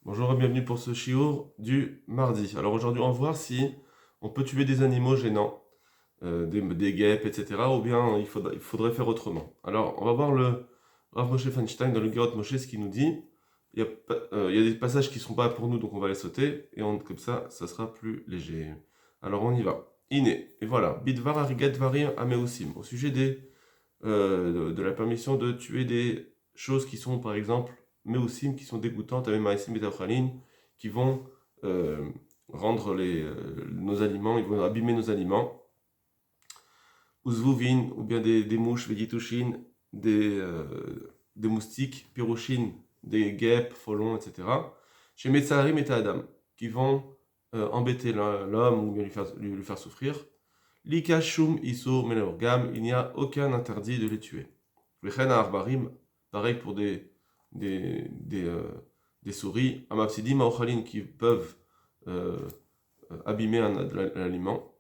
Bonjour et bienvenue pour ce shiur du mardi. Alors aujourd'hui, on va voir si on peut tuer des animaux gênants, des guêpes, etc. Ou bien il faudrait faire autrement. Alors, on va voir le Rav Moshe Feinstein dans le Gerot Moshe, ce qu'il nous dit. Il y a des passages qui ne sont pas pour nous, donc on va les sauter. Et comme ça sera plus léger. Alors on y va. Iné. Et voilà. Bidvar Arigat Varim Ameosim. Au sujet de la permission de tuer des choses qui sont, par exemple, Meosim, qui sont dégoûtantes, avec Maïsim et Tafralin, qui vont rendre nos aliments, ils vont abîmer nos aliments. Uzvuvin, ou bien des mouches, Vegitushin, des moustiques, Pirushin, des guêpes, folons, etc. Chez Metzaharim et Adam, qui vont embêter l'homme ou bien lui faire souffrir. Lika Shum Isur Melorgam, il n'y a aucun interdit de les tuer. Vechen Arbarim, pareil pour des, des, euh, des souris, Amapsidim Aochalin, qui peuvent euh, abîmer l'aliment.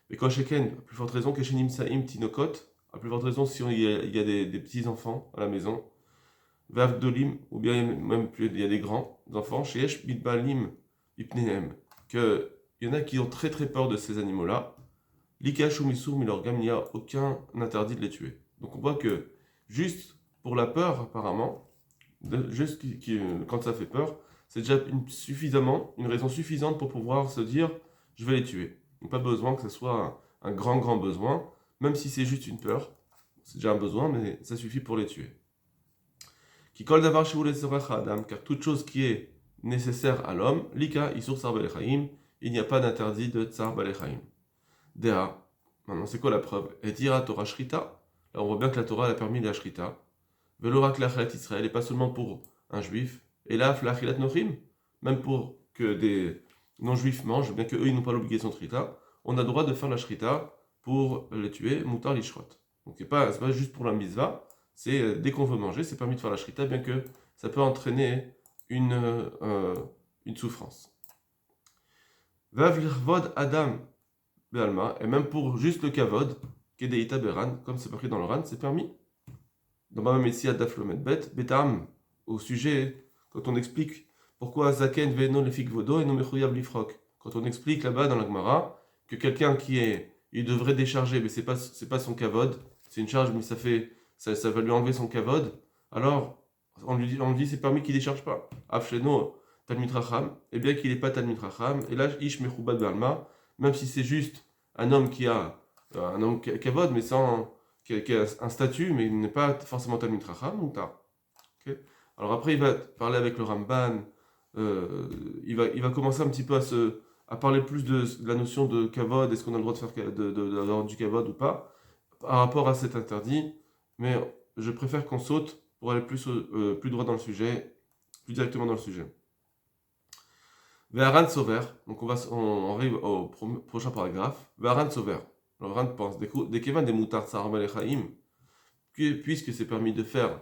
Et quand Sheken, à plus forte raison, Keshenim Saim Tinokot, à plus forte raison si il y a des petits enfants à la maison. Vav Dolim, ou bien même plus, il y a des grands enfants, Sheesh Bitbalim Ipnehem, qu'il y en a qui ont très très peur de ces animaux-là. L'Ikash ou Missour, Milorgam, il n'y a aucun interdit de les tuer. Donc on voit que juste pour la peur, apparemment, quand ça fait peur, c'est déjà une raison suffisante pour pouvoir se dire je vais les tuer. Donc pas besoin que ce soit un grand grand besoin, même si c'est juste une peur, c'est déjà un besoin, mais ça suffit pour les tuer. Qui colle d'avoir chez vous les Adam, car toute chose qui est nécessaire à l'homme, l'Ika, Isur Sar Balechaim, il n'y a pas d'interdit de Tsar Balechaim. Dea. Maintenant, c'est quoi la preuve? Et dira Torah Shrita. Là, on voit bien que la Torah a permis la Shrita. Velorak l'achilat Israël, et pas seulement pour un juif. Et là, l'achilat Nochim, même pour que des non-juifs mangent, bien qu'eux, ils n'ont pas l'obligation de Shrita, on a le droit de faire la Shrita pour les tuer, Moutar Lishrot. Donc, c'est pas juste pour la mitzvah, c'est dès qu'on veut manger, c'est permis de faire la Shrita, bien que ça peut entraîner une souffrance. Vav Lirvod Adam Be'alma, et même pour juste le kavod, Kedeita Beran, comme c'est marqué dans le Ran, c'est permis. Dans Baba Messia Daflomet Bet, Betam, au sujet, quand on explique pourquoi Zaken Ve'eno Lefik Vodo et no Mechoyav Lifrok, quand on explique là-bas dans la Gemara que quelqu'un il devrait décharger, mais c'est pas son kavod, c'est une charge, mais ça va lui enlever son kavod, alors on lui dit c'est permis qu'il décharge pas. Afsheno Talmid Racham, et bien qu'il n'est pas Talmid Racham, et là Ish Mechubad Be'alma, même si c'est juste un homme un homme kavod, mais qui a un statut, mais il n'est pas forcément Talmid Racham, ou tard. Okay. Alors après, il va parler avec le Ramban, il va commencer un petit peu à parler plus de la notion de kavod, est-ce qu'on a le droit de faire d'avoir du kavod ou pas, par rapport à cet interdit, mais je préfère qu'on saute pour aller plus droit dans le sujet, plus directement dans le sujet. Ve'aran Sover, donc on arrive au prochain paragraphe. Ve'aran Sover. Alors Ran pense, des Kevan des moutards tsar balechaim, puisque c'est permis de faire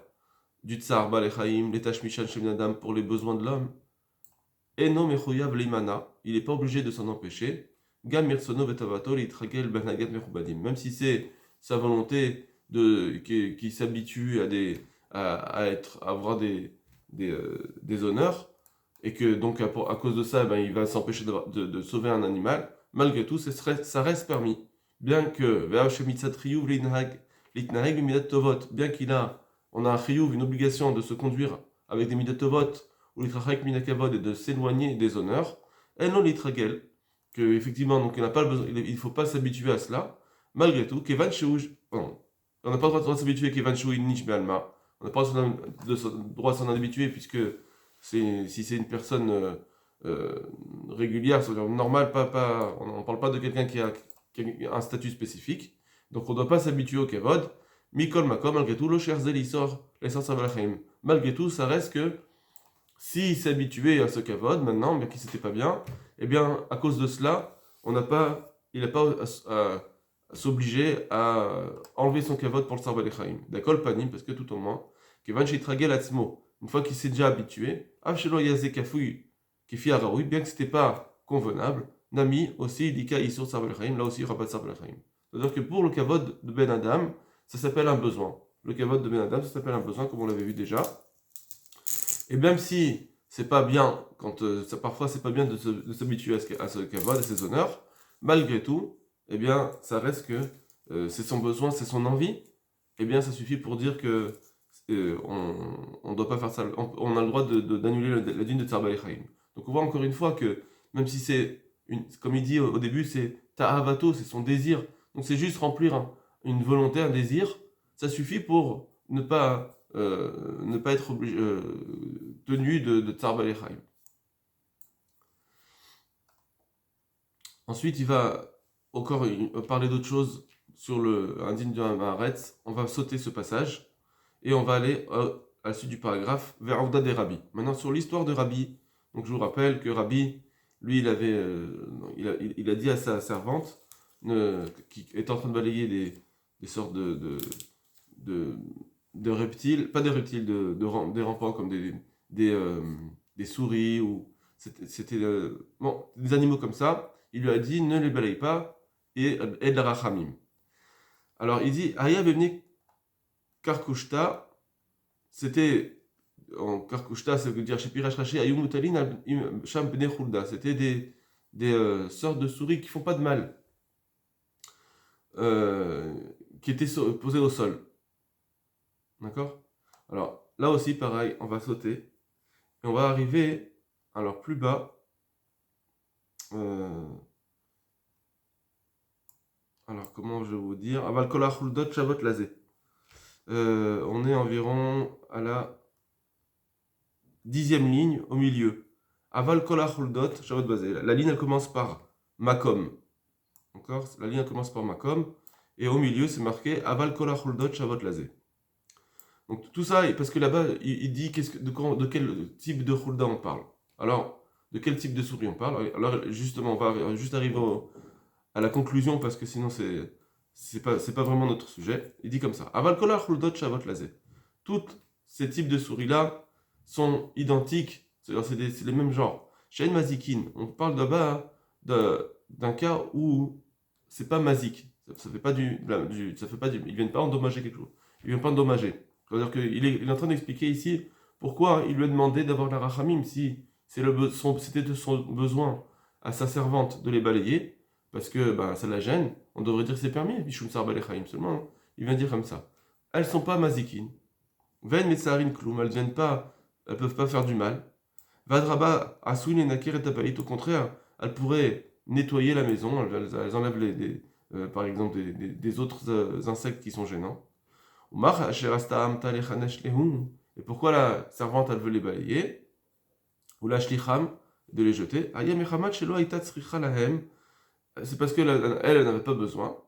du tsar balechaim, les tashmishan shem adam pour les besoins de l'homme, et non mechoyav leimana, il n'est pas obligé de s'en empêcher. Gam mirsono vetavato litragel benagat mechubadim, même si c'est sa volonté qui s'habitue à avoir des honneurs et que donc à cause de ça, ben, il va s'empêcher de sauver un animal, malgré tout, ça reste permis. Bien que, on a un chiyuv, une obligation de se conduire avec des midat tovot, ou litrachek minakavod, et de s'éloigner des honneurs, et non litragel, que effectivement, donc il ne faut pas s'habituer à cela, malgré tout, kevan sheuj, on n'a pas le droit de s'habituer à kevan sheuj nish be'alma, on n'a pas le droit de s'en habituer puisque si c'est une personne régulière, c'est-à-dire normale, on ne parle pas de quelqu'un qui a un statut spécifique. Donc on ne doit pas s'habituer au kavod. Mikol makom, malgré tout, le cher zélisor, l'essence avalachem. Malgré tout, ça reste que s'il s'est habitué à ce kavod maintenant, mais qui s'était pas bien, eh bien, à cause de cela, il n'a pas à s'obliger à enlever son kavod pour le sarba lechaim. D'accord, panim, parce que tout au moins, kevan shitragel atzmo, une fois qu'il s'est déjà habitué, Avshelo Yazé Kafoui, Kifi Araoui, bien que ce n'était pas convenable, Nami aussi, Dika Isur Sarbalchaim, là aussi Rabat Sarbalchaim. C'est-à-dire que pour le kavod de Ben Adam, ça s'appelle un besoin. Le kavod de Ben Adam, ça s'appelle un besoin, comme on l'avait vu déjà. Et même si c'est pas bien, parfois c'est pas bien de s'habituer à ce kavod, à ces honneurs, malgré tout, eh bien, ça reste que c'est son besoin, c'est son envie, eh bien, ça suffit pour dire que on doit pas faire ça, on a le droit d'annuler la dîne de Tsar Baal Chaim. Donc on voit encore une fois que, même si comme il dit au début, c'est ta'avato, c'est son désir, donc c'est juste remplir une volonté, un désir, ça suffit pour ne pas être tenu de Tsar Baal Chaim. Ensuite, il va encore parler d'autre chose sur un digne de Haaretz. On va sauter ce passage et on va aller à la suite du paragraphe vers Ouda des Rabbi. Maintenant, sur l'histoire de Rabbi, donc je vous rappelle que Rabbi, lui, il a dit à sa servante, qui est en train de balayer des sortes de reptiles, pas des reptiles, des rampants comme des souris ou c'était des animaux comme ça. Il lui a dit ne les balaye pas et de la rachamim. Alors il dit Aya bevni karkushta, c'était en karkushta, ça veut dire chez Pirash Raché ayum mutalin sham bnei chulda, c'était des sortes de souris qui font pas de mal, qui étaient posées au sol. D'accord? Alors là aussi pareil, on va sauter et on va arriver alors plus bas. Alors comment je vais vous dire? Aval kol hachuldot shavot lazé. On est environ à la 10e ligne au milieu. Aval kol hachuldot shavot lazé. La ligne elle commence par makom. D'accord? La ligne elle commence par makom et au milieu c'est marqué aval kol hachuldot shavot lazé. Donc tout ça, parce que là-bas, il dit de quel type de chulda on parle. Alors, de quel type de souris on parle? Alors justement, on va juste arriver à la conclusion, parce que sinon c'est pas vraiment notre sujet. Il dit comme ça. Aval kol chuldot shavot lazé. Tous ces types de souris-là sont identiques, c'est les mêmes genres. Shein mazikin, on parle là-bas d'un cas où c'est pas mazik. Ça fait pas ils viennent pas endommager quelque chose. Ils viennent pas endommager. C'est-à-dire qu'il est en train d'expliquer ici pourquoi il lui a demandé d'avoir la rachamim si c'était de son besoin à sa servante de les balayer, parce que ça la gêne. On devrait dire que c'est permis, Bishum Sar Balechaim seulement. Il vient dire comme ça. Elles sont pas mazikin. Ven metsarin kloum, elles peuvent pas faire du mal. Vadraba aswin et nakir et tabaït, au contraire, elles pourraient nettoyer la maison, elles enlèvent par exemple des autres insectes qui sont gênants. Et pourquoi la servante elle veut les balayer ou la shlicham de les jeter? C'est parce qu'elle elle n'avait pas besoin.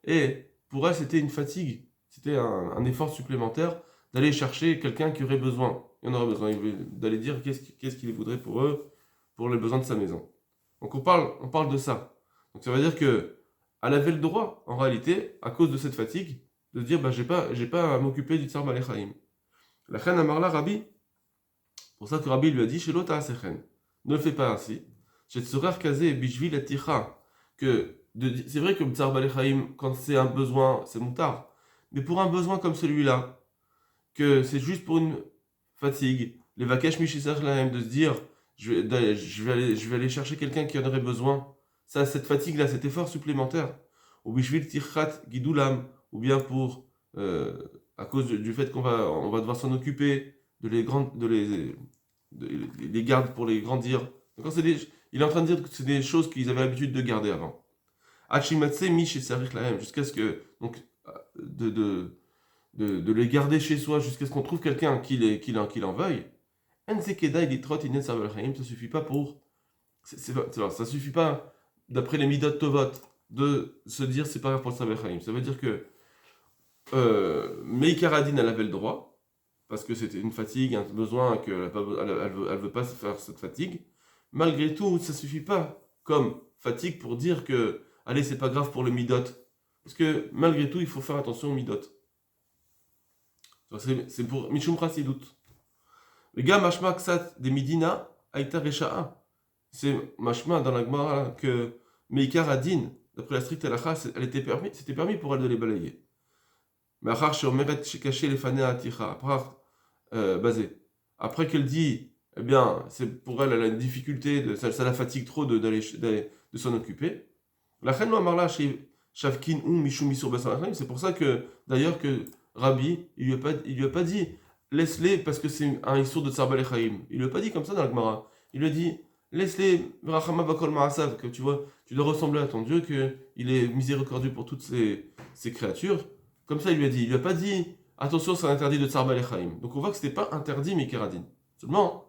Et pour elle c'était une fatigue, c'était un effort supplémentaire d'aller chercher quelqu'un qui aurait besoin. Il en aurait besoin, d'aller dire qu'est-ce qu'il voudrait pour eux, pour les besoins de sa maison. Donc on parle de ça. Donc ça veut dire que elle avait le droit, en réalité, à cause de cette fatigue, de dire j'ai pas à m'occuper du Tsar Balechaim. La reine Amarla Rabbi, pour ça que Rabbi lui a dit Shelo ta'asechen, ne le fais pas ainsi. Chez Tsurar Kazé Bishvi la Ticha, c'est vrai que le Tsar Balechaim, quand c'est un besoin, c'est moutard, mais pour un besoin comme celui-là, que c'est juste pour une fatigue, les Vakesh Mishisach Lahem, de se dire je vais aller chercher quelqu'un qui en aurait besoin. Ça, cette fatigue-là, cet effort supplémentaire, ou bishvil tirchat gidulam, ou bien à cause du fait on va devoir s'en occuper, de les gardes pour les grandir. Donc, il est en train de dire que c'est des choses qu'ils avaient l'habitude de garder avant. Hachimatse mish et sarich lahem, jusqu'à ce que, donc, de les garder chez soi, jusqu'à ce qu'on trouve quelqu'un qui en veuille. Ensekeda ilitrot inen sarvelchaim, ça suffit pas pour. Ça suffit pas. D'après les Midot Tovot, de se dire c'est pas grave pour le Sabbath Chaim. Ça veut dire que Meikaradine, elle avait le droit, parce que c'était une fatigue, un besoin, qu'elle elle veut pas se faire cette fatigue. Malgré tout, ça suffit pas comme fatigue pour dire que, allez, c'est pas grave pour le Midot. Parce que malgré tout, il faut faire attention au Midot. C'est pour Mishum Chasidut. Le gars Mashma Ksat des Midina, Aïta Resha'a. C'est machma dans la Gemara que Meikar Adin, d'après la stricte halakha, c'était permis pour elle de les balayer. Mais achar sheomeret shekaché les fanei aticha. basée. Après qu'elle dit, eh bien, pour elle, elle a une difficulté, ça la fatigue trop de s'en occuper. La reine Amarla Shavkin ou Mishum Misur Basar Lachem, c'est pour ça que, d'ailleurs, que Rabbi, il lui a pas dit, laisse-les parce que c'est un Issour de Tsar Balechaim. Il lui a pas dit comme ça dans la Gemara. Il lui a dit, laisse-les, Rachama Bakol Ma'asav, que tu vois, tu dois ressembler à ton Dieu, qu'il est miséricordieux pour toutes ces créatures. Comme ça, il lui a dit. Il lui a pas dit, attention, c'est interdit de Tsar Balechaim. Donc on voit que c'était pas interdit, Mikeradin. Seulement,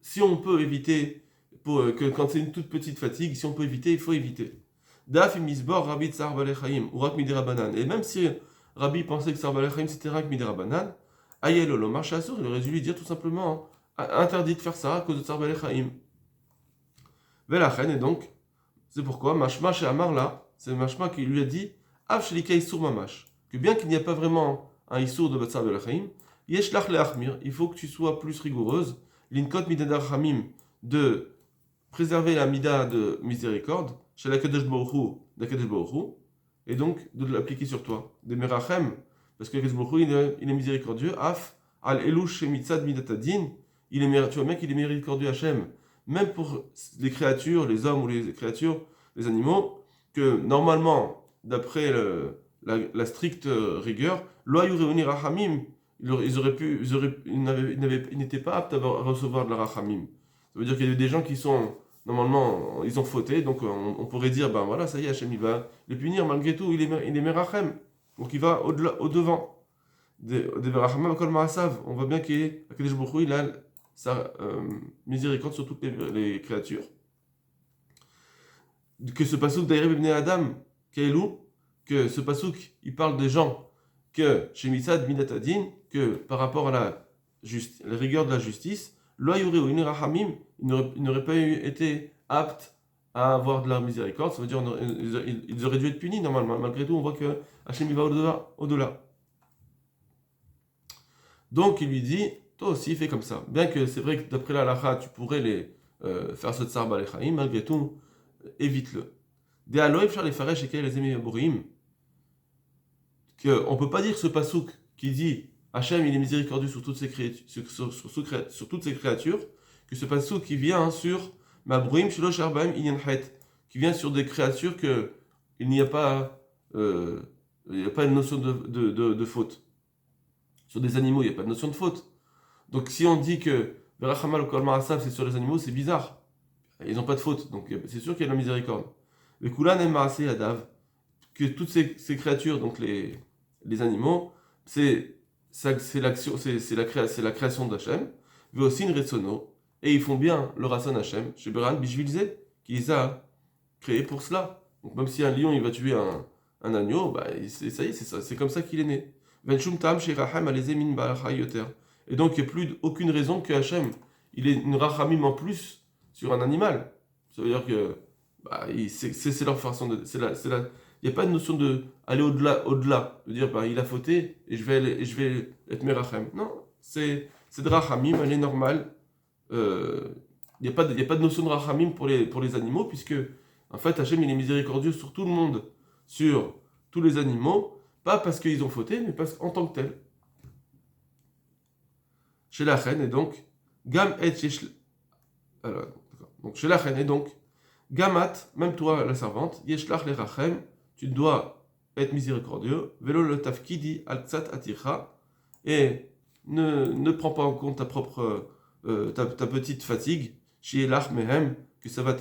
si on peut éviter, que quand c'est une toute petite fatigue, si on peut éviter, il faut éviter. Daf misbor Rabbi Tsar Balechaim ou Rak Midera Banan. Et même si Rabbi pensait que Tsar Balechaim c'était Rak Midera Banan, Ayelolo marche à sourd, il aurait dû lui dire tout simplement interdit de faire ça à cause de Tsar Balechaim. Velachen, et donc, c'est pourquoi Mashma chez Amar là, c'est Mashma qui lui a dit Av Shelika Issour Mamash, que bien qu'il n'y a pas vraiment un Issour de Tsar Balechaim, Yeshlach le Achmir, il faut que tu sois plus rigoureuse, Linkot Midadar Hamim, de préserver la mida de miséricorde, chez la Kadosh Baruch Hu, et donc de l'appliquer sur toi. Des merachem, parce que Kadosh Baruch Hu, il est miséricordieux, af, al elush shemitzad midatadin, tu vois bien qu'il est miséricordieux Hachem, même pour les créatures, les hommes ou les créatures, les animaux, que normalement, d'après la stricte rigueur, loyou reuni rachamim, ils n'étaient pas aptes à recevoir de la rachamim. Ça veut dire qu'il y a des gens qui sont, normalement, ils ont fauté, donc on pourrait dire, ben voilà, ça y est, Hachem, il va les punir, malgré tout, il est merachem. Donc il va au-devant. Des merachem, kol ma'asav. On voit bien qu'Akadosh Baruch Hu, il a sa miséricorde sur toutes les créatures. Que ce pasouk d'Aïreb ibn Adam, Kaelou, que ce pasouk, il parle des gens que, chez Mitsad Minatadin, que par rapport à la rigueur de la justice, il n'aurait pas été apte à avoir de la miséricorde. Ça veut dire qu'ils auraient dû être punis normalement. Malgré tout, on voit que Hachem va au-delà. Donc il lui dit, toi aussi fais comme ça. Bien que c'est vrai que d'après la halakha, tu pourrais les faire ce tsar balechaim, malgré tout, évite-le. Des aloïf char les faresh et les émiborim, qu'on ne peut pas dire ce pasouk qui dit Hachem il est miséricordieux sur toutes ces créatures, sur toutes ces créatures, que ce pasouk qui vient sur Mabrouim Shilosh Arbaim Inyanhet, qui vient sur des créatures que il n'y a pas une notion de faute. Sur des animaux, il n'y a pas de notion de faute. Donc si on dit que Verachamal ou Kolmar Asaf c'est sur les animaux, c'est bizarre. Ils n'ont pas de faute, donc c'est sûr qu'il y a de la miséricorde. Mais Kulan et Maase Adav, que toutes ces créatures, donc les animaux, c'est la création d'Hachem, mais aussi une Retsono, et ils font bien le Rasson Hachem, chez Beran Bishvilze, qui les a créés pour cela. Donc même si un lion il va tuer un agneau, bah, ça y est, c'est comme ça qu'il est né. Venchum Tam chez Rachem Alezemin Balachayoter. Et donc il n'y a plus aucune raison que Hachem, il ait une Rachamim en plus sur un animal. Ça veut dire que bah, c'est leur façon de. Il n'y a pas de notion de aller au-delà, de dire bah, il a fauté et je vais être merachem. Non, c'est de rachamim, elle est normale. Il n'y a pas de notion de rachamim pour les animaux, puisque en fait Hachem il est miséricordieux sur tout le monde, sur tous les animaux, pas parce qu'ils ont fauté, mais parce qu'en tant que tel. Chez la reine, et donc, Gam et alors, donc chez la reine, et donc, Gamat, même toi la servante, Yeshlach le rachem, tu dois être miséricordieux, velo le tafkidi al-tzat aticha, et ne prends pas en compte ta petite fatigue, chez l'ach mehem, que ça va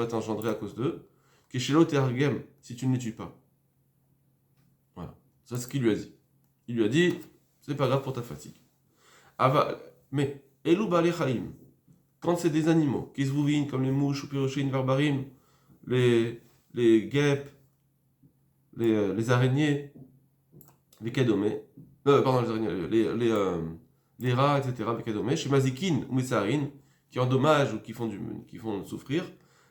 t'engendrer à cause d'eux, que chez l'autre ergem, si tu ne les tues pas. Voilà, c'est ce qu'il lui a dit. Il lui a dit, c'est pas grave pour ta fatigue. Mais, elou balechaim, quand c'est des animaux, qui se vouvinent comme les mouches ou pyrochines, varbarim, les guêpes, les araignées, les kadomés, pardon, les araignées, les rats, etc., les kadomés, chez Mazikin ou Messarin, qui endommagent ou qui font souffrir,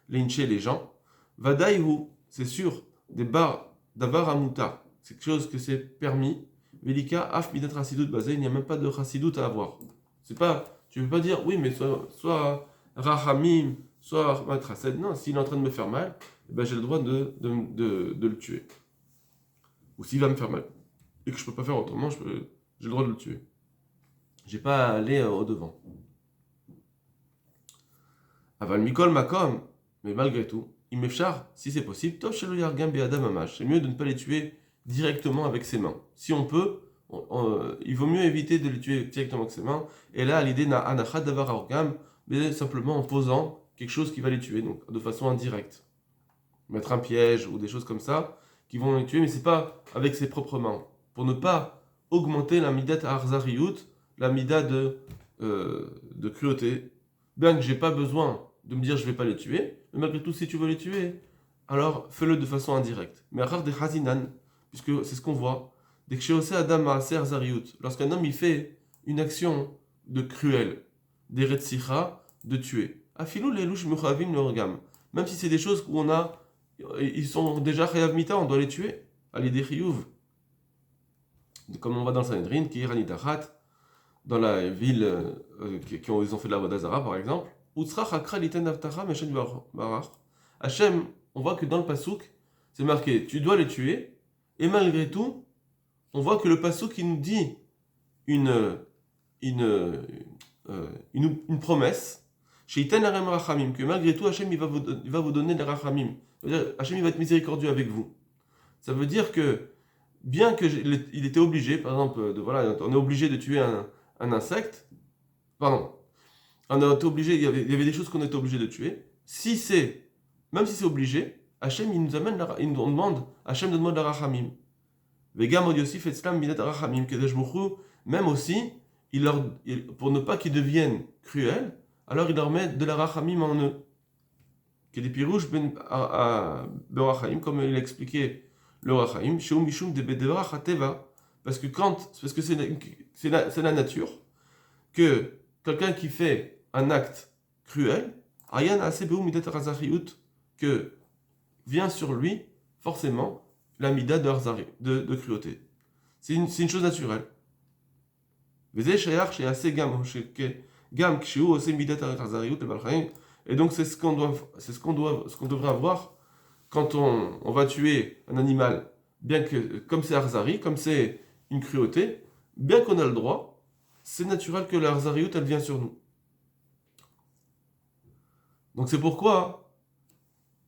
les inchés, les gens, Vadaïhu, c'est sûr, d'avar amuta, c'est quelque chose que c'est permis, Velika, af midat chassidut basé, il n'y a même pas de chassidut à avoir. C'est pas, tu ne peux pas dire, oui, mais soit Rahamim, soit Rahmat Chased. Non, s'il est en train de me faire mal, eh ben, j'ai le droit de le tuer. Ou s'il va me faire mal, et que je ne peux pas faire autrement, j'ai le droit de le tuer. J'ai pas à aller au devant. Aval mikol makom, mais malgré tout, imefchar, si c'est possible, tov shelo yargam be'adam mamash. C'est mieux de ne pas les tuer directement avec ses mains. Si on peut, il vaut mieux éviter de les tuer directement avec ses mains. Et là, l'idée n'a anachat davar orgam, mais simplement en posant quelque chose qui va les tuer, donc de façon indirecte. Mettre un piège ou des choses comme ça qui vont les tuer, mais c'est pas avec ses propres mains. Pour ne pas augmenter la midat arzariut, la midat de cruauté. Bien que j'ai pas besoin de me dire je vais pas les tuer, mais malgré tout, si tu veux les tuer, alors fais-le de façon indirecte. Mais à des hazinan, puisque c'est ce qu'on voit, dès que chez Ose Adam Maaser Zariut, lorsqu'un homme il fait une action de cruel, des retsicha, de tuer. Afilou les louches muchavim le regam. Même si c'est des choses où ils sont déjà chayav mita, on doit les tuer. Ali des chiyuv. Comme on va dans le Sanhedrin, qui est Ranitachat, dans la ville ils ont fait de la Vodazara par exemple, Hachem, on voit que dans le Passouk, c'est marqué, tu dois les tuer, et malgré tout, on voit que le Passouk, il nous dit une, une, une promesse, que malgré tout, Hachem, il va vous donner des rachamim. Hachem, il va être miséricordieux avec vous. Ça veut dire que, bien qu'il était obligé, par exemple, voilà, on est obligé de tuer un insecte, pardon, on a été obligé, il y avait des choses qu'on était obligé de tuer. Même si c'est obligé, Hachem il nous amène, Hachem nous demande la rachamim. Vegam od Yosif etzlam midat rachamim kedesh bouchou, même aussi, pour ne pas qu'ils deviennent cruels, alors il leur met de la rachamim en eux. Que des pirouches ben rachamim, comme il a expliqué le rachamim, sheu mishum de bedevra chateva, parce que c'est la nature que quelqu'un qui fait un acte cruel, Ayan Asebeu Midat Razariut, que vient sur lui forcément la mida de cruauté. C'est une chose naturelle. Et donc c'est ce qu'on devrait avoir quand on va tuer un animal, bien que comme c'est Arzari, comme c'est une cruauté, bien qu'on a le droit, c'est naturel que la Arzariut elle vient sur nous. Donc c'est pourquoi,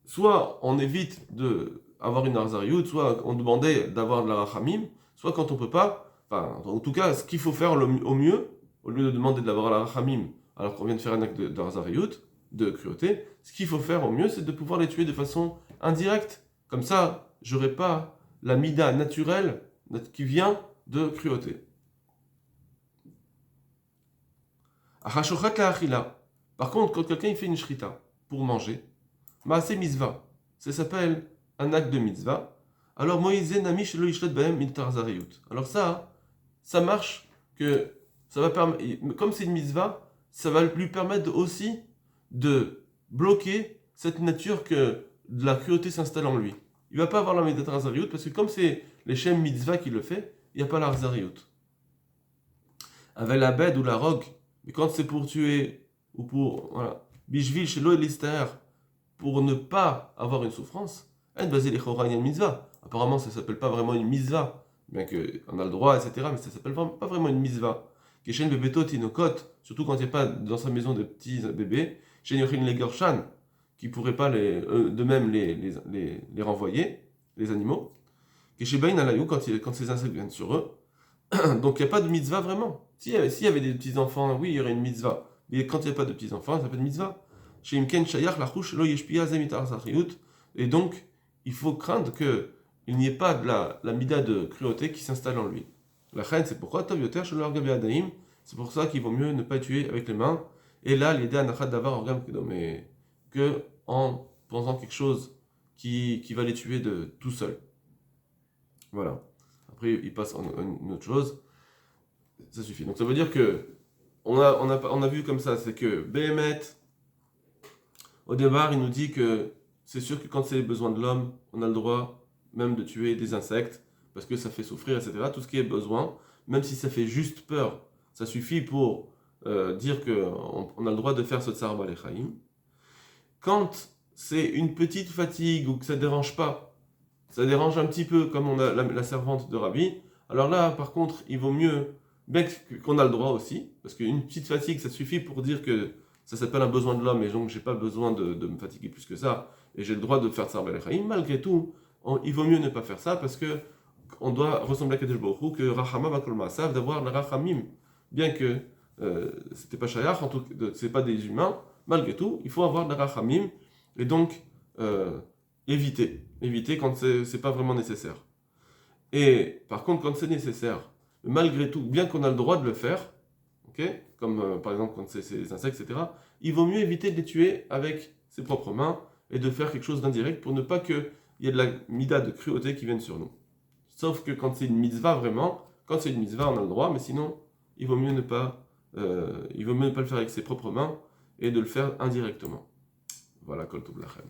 soit on évite d'avoir une arzariut, soit on demandait d'avoir de la rachamim, soit quand on peut pas, enfin en tout cas ce qu'il faut faire au mieux, au lieu de demander d'avoir la rachamim alors qu'on vient de faire un acte d'arzariut, de cruauté, ce qu'il faut faire au mieux c'est de pouvoir les tuer de façon indirecte. Comme ça, j'aurai pas la mida naturelle qui vient de cruauté. Achashochat la achila. Par contre, quand quelqu'un il fait une shrita pour manger, maaseh mitzvah, ça s'appelle un acte de mitzvah. Alors Moïse nami shelo yishlet bahem mitar zariyut. Alors ça marche que ça va permettre, comme c'est une mitzvah, ça va lui permettre aussi de bloquer cette nature que de la cruauté s'installe en lui. Il va pas avoir la mitar zariyut parce que comme c'est les shem mitzvah qui le fait, il n'y a pas la zariyut. Avec la bête ou la rogue, mais quand c'est pour tuer ou pour bishvil shelo elister, pour ne pas avoir une souffrance, une mitzvah. Apparemment, ça ne s'appelle pas vraiment une mitzvah, bien qu'on a le droit, etc. Mais ça ne s'appelle pas vraiment une mitzvah. Keshen bebetot inokot, surtout quand il n'y a pas dans sa maison de petits bébés, Shen yochin legorshan, qui ne pourraient pas de même les renvoyer, les animaux. Keshebain alayou, quand ces insectes viennent sur eux. Donc il n'y a pas de mitzvah vraiment. S'il y avait des petits-enfants, oui, il y aurait une mitzvah. Mais quand il n'y a pas de petits-enfants, ça n'a pas de mitzvah. Et donc, il faut craindre qu'il n'y ait pas de la mida de cruauté qui s'installe en lui. La reine, c'est pourquoi c'est pour ça qu'il vaut mieux ne pas tuer avec les mains. Et là, l'idée anachat d'avoir orgam que en pensant quelque chose qui va les tuer de tout seul. Voilà. Après, il passe en une autre chose. Ça suffit. Donc ça veut dire que on a vu comme ça, c'est que Behemet, au départ, il nous dit que c'est sûr que quand c'est les besoins de l'homme, on a le droit même de tuer des insectes, parce que ça fait souffrir, etc. Tout ce qui est besoin, même si ça fait juste peur, ça suffit pour dire qu'on a le droit de faire ce tsar balechaim. Quand c'est une petite fatigue ou que ça ne dérange pas, ça dérange un petit peu, comme on a la servante de Rabbi, alors là, par contre, il vaut mieux bien qu'on a le droit aussi, parce qu'une petite fatigue, ça suffit pour dire que ça s'appelle un besoin de l'homme, et donc j'ai pas besoin de me fatiguer plus que ça, et j'ai le droit de faire Tsar Belechaim. Malgré tout, il vaut mieux ne pas faire ça, parce que on doit ressembler à Kadesh Baruch Hu, que Rachama Bakol Maasav, d'avoir le Rachamim, bien que c'était pas Shayach, en tout cas, c'est pas des humains, malgré tout, il faut avoir le Rachamim, et donc éviter quand c'est pas vraiment nécessaire. Et par contre, quand c'est nécessaire, malgré tout, bien qu'on a le droit de le faire, okay, comme par exemple quand c'est ces insectes, etc., il vaut mieux éviter de les tuer avec ses propres mains et de faire quelque chose d'indirect pour ne pas qu'il y ait de la mida de cruauté qui vienne sur nous. Sauf que quand c'est une mitzvah vraiment, quand c'est une mitzvah, on a le droit, mais sinon, il vaut mieux ne pas le faire avec ses propres mains et de le faire indirectement. Voilà, Kol Tov Lachem.